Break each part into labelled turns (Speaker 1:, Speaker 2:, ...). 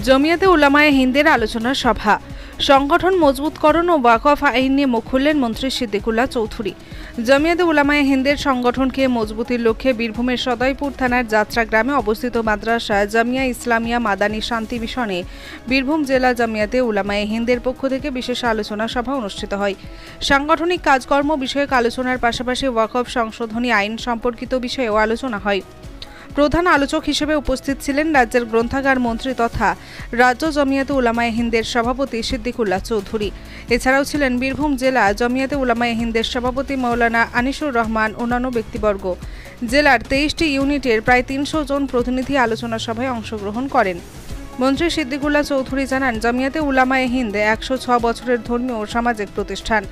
Speaker 1: জমিয়াতে উলামায়ে হিন্দের আলোচনা সভা। সংগঠন মজবুতকরণ ও ওয়াকফ আইন নিয়ে মুখ খুললেন মন্ত্রী সিদ্দিকুল্লাহ চৌধুরী। জমিয়াতে উলামায়ে হিন্দের সংগঠনকে মজবুতির লক্ষ্যে বীরভূমের সদয়পুর থানার যাত্রা গ্রামে অবস্থিত মাদ্রাসা জামিয়া ইসলামিয়া মাদানী শান্তি মিশনে বীরভূম জেলা জমিয়াতে উলামায়ে হিন্দের পক্ষ থেকে বিশেষ আলোচনা সভা অনুষ্ঠিত হয়। সাংগঠনিক কাজকর্ম বিষয়ক আলোচনার পাশাপাশি ওয়াকফ সংশোধনী আইন সম্পর্কিত বিষয়েও আলোচনা হয়। প্রধান আলোচক হিসেবে উপস্থিত ছিলেন রাজ্যের গ্রন্থাগার মন্ত্রী তথা রাজ্য জমিয়াতে উলামায়ে হিন্দের সভাপতি সিদ্দিকুল্লাহ চৌধুরী। এছাড়াও ছিলেন বীরভূম জেলা জমিয়াতে উলামায়ে হিন্দের সভাপতি মাওলানা আনিসুর রহমান, অন্যান্য ব্যক্তিবর্গ। জেলার 23টি ইউনিটের প্রায় 300 জন প্রতিনিধি আলোচনা সভায় অংশগ্রহণ করেন। মন্ত্রী সিদ্দিকুল্লাহ চৌধুরী জানান, জামিয়াতে উলামায়ে হিন্দ 106 বছরের ধর্মীয় ও সামাজিক প্রতিষ্ঠান।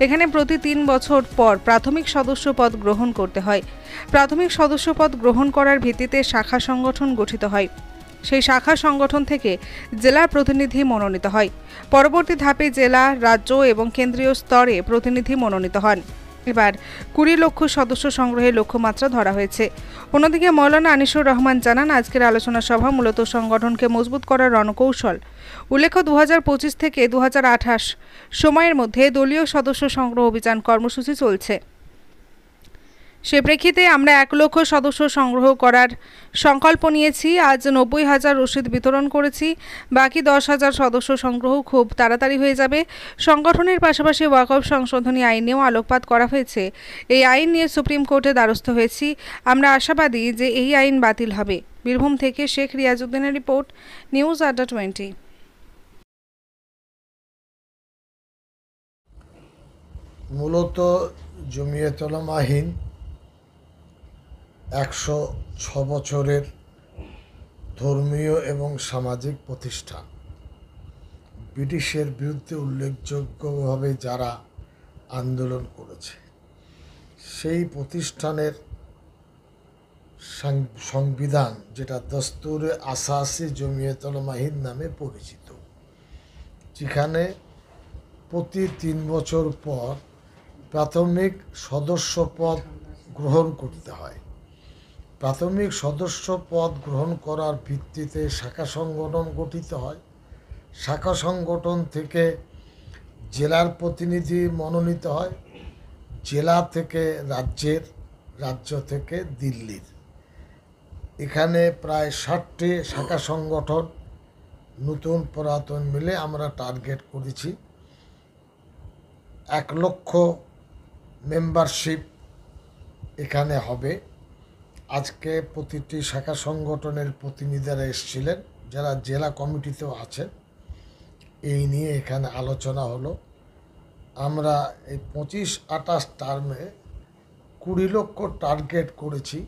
Speaker 1: এখানে প্রতি 3 বছর পর প্রাথমিক সদস্য পদ গ্রহণ করতে হয়। প্রাথমিক সদস্য পদ গ্রহণ করার ভিত্তিতে শাখা সংগঠন গঠিত হয়। সেই শাখা সংগঠন থেকে জেলার প্রতিনিধি মনোনীত হয়। পরবর্তী ধাপে জেলা, রাজ্য এবং কেন্দ্রীয় স্তরে প্রতিনিধি মনোনীত হন। এবার 20 লক্ষ সদস্য সংগ্রহের লক্ষ্যমাত্রা ধরা হয়েছে। অন্যদিকে মাওলানা আনিসুর রহমান জানান, আজকের আলোচনা সভা মূলত সংগঠনকে মজবুত করার রণকৌশল। উল্লেখ্য, 2025 থেকে 2028 সময়ের মধ্যে দলীয় সদস্য সংগ্রহ অভিযান কর্মসূচি চলছে। সে প্রেক্ষিতে আমরা 1 লক্ষ সদস্য সংগ্রহ করার সংকল্প নিয়েছি। আজ 90,000 রসিদ বিতরণ করেছি। বাকি 10,000 সদস্য সংগ্রহ খুব তাড়াতাড়ি হয়ে যাবে। সংগঠনের পাশাপাশি ওয়াকফ সংশোধনী আইনেও আলোকপাত করা হয়েছে। এই আইন নিয়ে সুপ্রিম কোর্টে দ্বারস্থ হয়েছি। আমরা আশাবাদী যে এই আইন বাতিল হবে। বীরভূম থেকে শেখ রিয়াজউদ্দিনের রিপোর্ট, নিউজ আড্ডা 20।
Speaker 2: মূলত জমিয়তে উলামায়ে হিন্দ 106 বছরের ধর্মীয় এবং সামাজিক প্রতিষ্ঠান। ব্রিটিশের বিরুদ্ধে উল্লেখযোগ্যভাবে যারা আন্দোলন করেছে, সেই প্রতিষ্ঠানের সংবিধান, যেটা দস্তুরে আসাসি জমিয়তে উলামায়ে হিন্দ নামে পরিচিত, যেখানে প্রতি 3 বছর পর প্রাথমিক সদস্য পদ গ্রহণ করতে হয়। প্রাথমিক সদস্য পদ গ্রহণ করার ভিত্তিতে শাখা সংগঠন গঠিত হয়। শাখা সংগঠন থেকে জেলার প্রতিনিধি মনোনীত হয়, জেলা থেকে রাজ্যের, রাজ্য থেকে দিল্লির। এখানে প্রায় 60টি শাখা সংগঠন নতুন পুরাতন মিলে আমরা টার্গেট করেছি। 1 লক্ষ মেম্বারশিপ এখানে হবে। আজকে প্রতিটি শাখা সংগঠনের প্রতিনিধিরা এসেছিলেন, যারা জেলা কমিটিতেও আছেন। এই নিয়ে এখানে আলোচনা হলো। আমরা এই 25-28 টার্মে 20 লক্ষ টার্গেট করেছি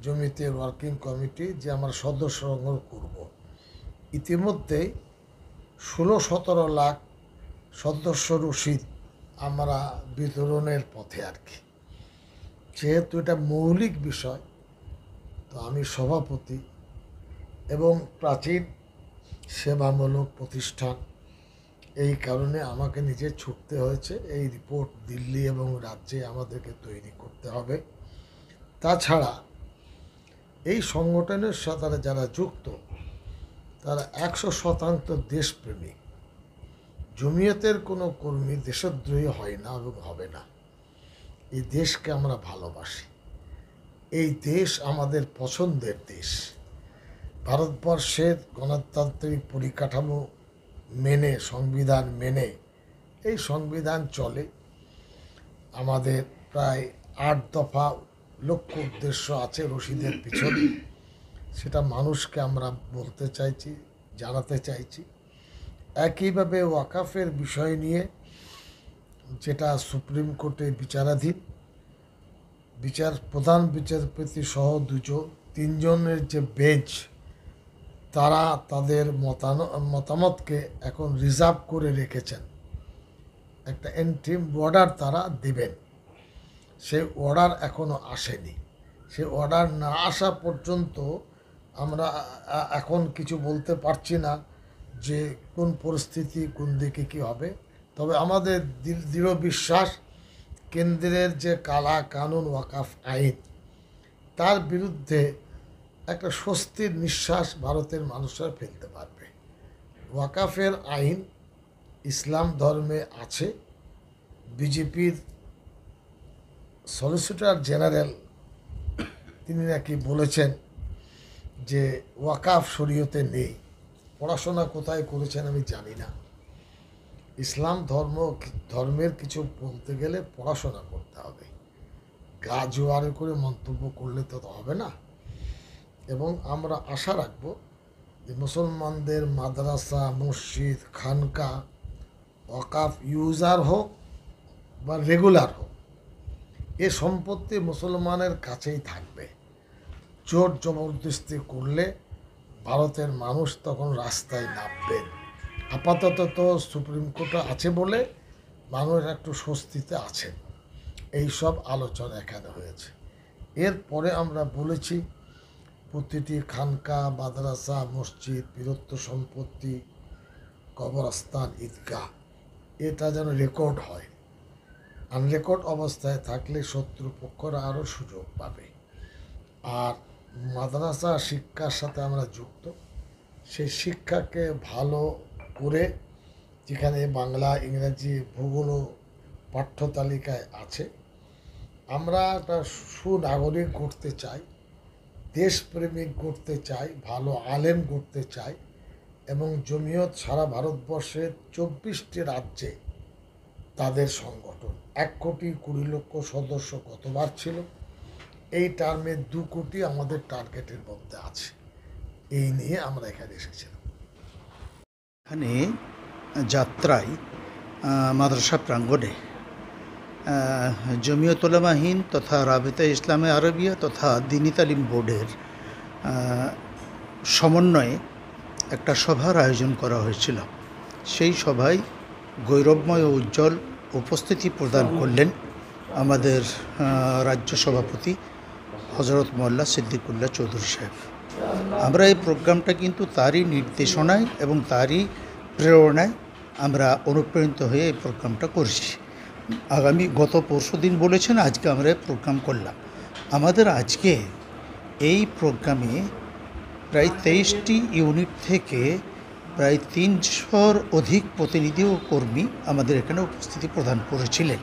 Speaker 2: জমিতে ওয়ার্কিং কমিটি, যে আমরা সদস্য সংগ্রহ করব। ইতিমধ্যেই 16-17 লাখ সদস্য রসিদ আমরা বিতরণের পথে আর কি। যেহেতু এটা মৌলিক বিষয়, তো আমি সভাপতি এবং প্রাচীন সেবামূলক প্রতিষ্ঠান, এই কারণে আমাকে নিজে ছুটতে হয়েছে। এই রিপোর্ট দিল্লি এবং রাজ্যে আমাদেরকে তৈরি করতে হবে। তাছাড়া এই সংগঠনের সাথে যারা যুক্ত, তারা 100% দেশপ্রেমিক। জমিয়তের কোনো কর্মী দেশদ্রোহী হয় না এবং হবে না। এই দেশকে আমরা ভালোবাসি। এই দেশ আমাদের পছন্দের দেশ। ভারতবর্ষের গণতান্ত্রিক পরিকাঠামো মেনে, সংবিধান মেনে এই সংবিধান চলে। আমাদের প্রায় 8 দফা লক্ষ্য উদ্দেশ্য আছে রশিদের পিছনে। সেটা মানুষকে আমরা বলতে চাইছি, জানাতে চাইছি। একইভাবে ওয়াকফের বিষয় নিয়ে, যেটা সুপ্রিম কোর্টে বিচারাধীন, প্রধান বিচারপতি সহ 3 জনের যে বেঞ্চ, তারা তাদের মতামতকে এখন রিজার্ভ করে রেখেছেন। একটা এন্ট্রিম অর্ডার তারা দেবেন। সেই অর্ডার এখনও আসেনি। সেই অর্ডার না আসা পর্যন্ত আমরা এখন কিছু বলতে পারছি না যে কোন পরিস্থিতি, কোন দিকে কী হবে। তবে আমাদের দৃঢ় বিশ্বাস, কেন্দ্রের যে কালা কানুন ওয়াকফ আইন, তার বিরুদ্ধে একটা স্বস্তির নিঃশ্বাস ভারতের মানুষরা ফেলতে পারবে। ওয়াকাফের আইন ইসলাম ধর্মে আছে। বিজেপির সলিসিটর জেনারেল তিনি নাকি বলেছেন যে ওয়াকাফ শরীয়তে নেই। পড়াশোনা কোথায় করেছেন আমি জানি না। ইসলাম ধর্মের কিছু বলতে গেলে পড়াশোনা করতে হবে, গা জোয়ারে করে মন্তব্য করলে তো হবে না। এবং আমরা আশা রাখব যে মুসলমানদের মাদ্রাসা, মসজিদ, খানকা ওয়াকাফ ইউজার হোক বা রেগুলার হোক, এ সম্পত্তি মুসলমানের কাছেই থাকবে। জোর জবরদস্তি করলে ভারতের মানুষ তখন রাস্তায় নামবেন। আপাতত তো সুপ্রিম কোর্ট আছে বলে মানুষ একটু স্বস্তিতে আছেন। এই সব আলোচনা এখানে হয়েছে। এরপরে আমরা বলেছি প্রতিটি খানকা, মাদ্রাসা, মসজিদ, বিরক্ত সম্পত্তি, কবরস্থান, ঈদগাহ এটা যেন রেকর্ড হয়। আনরেকর্ড অবস্থায় থাকলে শত্রুপক্ষরা আরও সুযোগ পাবে। আর মাদ্রাসা শিক্ষার সাথে আমরা যুক্ত, সেই শিক্ষাকে ভালো করে, যেখানে বাংলা, ইংরেজি, ভূগোল পাঠ্য তালিকায় আছে, আমরা একটা সুনাগরিক করতে চাই, দেশপ্রেমিক করতে চাই, ভালো আলেম করতে চাই। এবং জমিয়ত সারা ভারতবর্ষের 24টি রাজ্যে তাদের সংগঠন 1,20,00,000 সদস্য গতবার ছিল। এই টার্মে 2 কোটি আমাদের টার্গেটের মধ্যে আছে। এই নিয়ে আমরা এখানে এসেছিলাম।
Speaker 3: এখানে যাত্রায় মাদ্রাসা প্রাঙ্গণে জমিয়ত উলামা হিন্দ তথা রাবিতা ইসলামে আরবিয়া তথা দ্বীনি তালিম বোর্ডের সমন্বয়ে একটা সভার আয়োজন করা হয়েছিল। সেই সভায় গৌরবময় ও উজ্জ্বল উপস্থিতি প্রদান করলেন আমাদের রাজ্য সভাপতি হজরত মোল্লা সিদ্দিকুল্লাহ চৌধুরী সাহেব। আমরা এই প্রোগ্রামটা কিন্তু তারই নির্দেশনায় এবং তারই প্রেরণায় আমরা অনুপ্রাণিত হয়ে এই প্রোগ্রামটা করছি। গত পরশু দিন বলেছেন, আজকে আমরা এই প্রোগ্রাম করলাম। আমাদের আজকে এই প্রোগ্রামে প্রায় 23টি ইউনিট থেকে প্রায় 300-র অধিক প্রতিনিধি ও কর্মী আমাদের এখানে উপস্থিতি প্রদান করেছিলেন।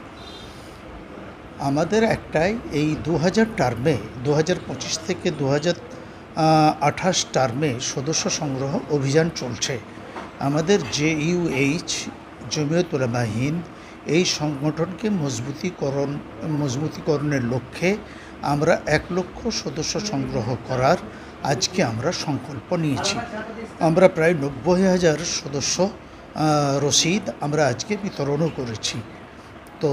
Speaker 3: আমাদের একটাই এই 2000 টার্মে 2025 থেকে 2028 টার্মে সদস্য সংগ্রহ অভিযান চলছে। আমাদের JUH জমিয়ত উলামা হিন্দ এই সংগঠনকে মজবুতিকরণের লক্ষ্যে আমরা 1 লক্ষ সদস্য সংগ্রহ করার আজকে আমরা সংকল্প নিয়েছি। আমরা প্রায় 90,000 সদস্য রসিদ আমরা আজকে বিতরণও করেছি। তো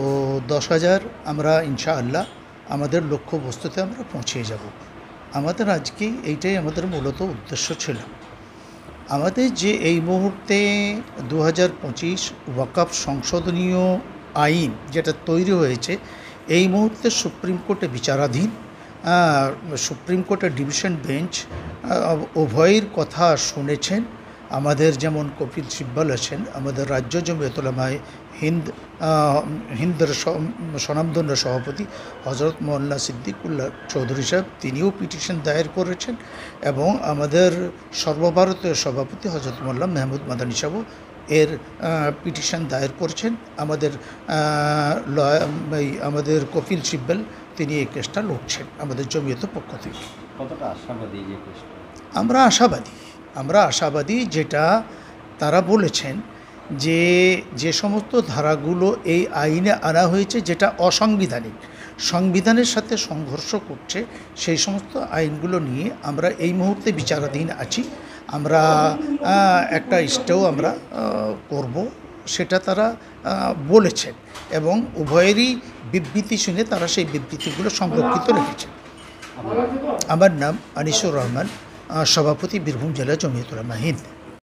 Speaker 3: 10,000 আমরা ইনশাআল্লাহ আমাদের লক্ষ্যবস্তুতে আমরা পৌঁছে যাব। আমাদের আজকে এইটাই আমাদের মূলত উদ্দেশ্য ছিল। আমাদের যে এই মুহূর্তে 2025 ওয়াকফ সংশোধনীয় আইন যেটা তৈরি হয়েছে, এই মুহূর্তে সুপ্রিম কোর্টে বিচারাধীন। সুপ্রিম কোর্টের ডিভিশন বেঞ্চ উভয়ের কথা শুনেছেন। আমাদের যেমন কপিল সিব্বল আছেন, আমাদের রাজ্য জমিয়ত উলামা হিন্দের স্বনামধন্য সভাপতি হজরত মোল্লা সিদ্দিকুল্লাহ চৌধুরী সাহেব, তিনিও পিটিশন দায়ের করেছেন। এবং আমাদের সর্বভারতীয় সভাপতি হজরত মোল্লা মেহমুদ মাদানী সাহেবও এর পিটিশন দায়ের করেছেন। আমাদের কপিল সিব্বল তিনি এই কেসটা লড়ছেন আমাদের জমিয়তের পক্ষ থেকে।
Speaker 4: কতটা আশাবাদী যে কেসটা?
Speaker 3: আমরা আশাবাদী যেটা তারা বলেছেন যে সমস্ত ধারাগুলো এই আইনে আনা হয়েছে যেটা অসাংবিধানিক, সংবিধানের সাথে সংঘর্ষ করছে, সেই সমস্ত আইনগুলো নিয়ে আমরা এই মুহূর্তে বিচারাধীন আছি। আমরা একটা স্টেও আমরা করব, সেটা তারা বলেছেন। এবং উভয়েরই বিবৃতি শুনে তারা সেই বিবৃতিগুলো সংরক্ষিত রেখেছেন। আমার নাম আনিসুর রহমান, সভাপতি বীরভূম জেলা জমিয়ত উলামা হিন্দ।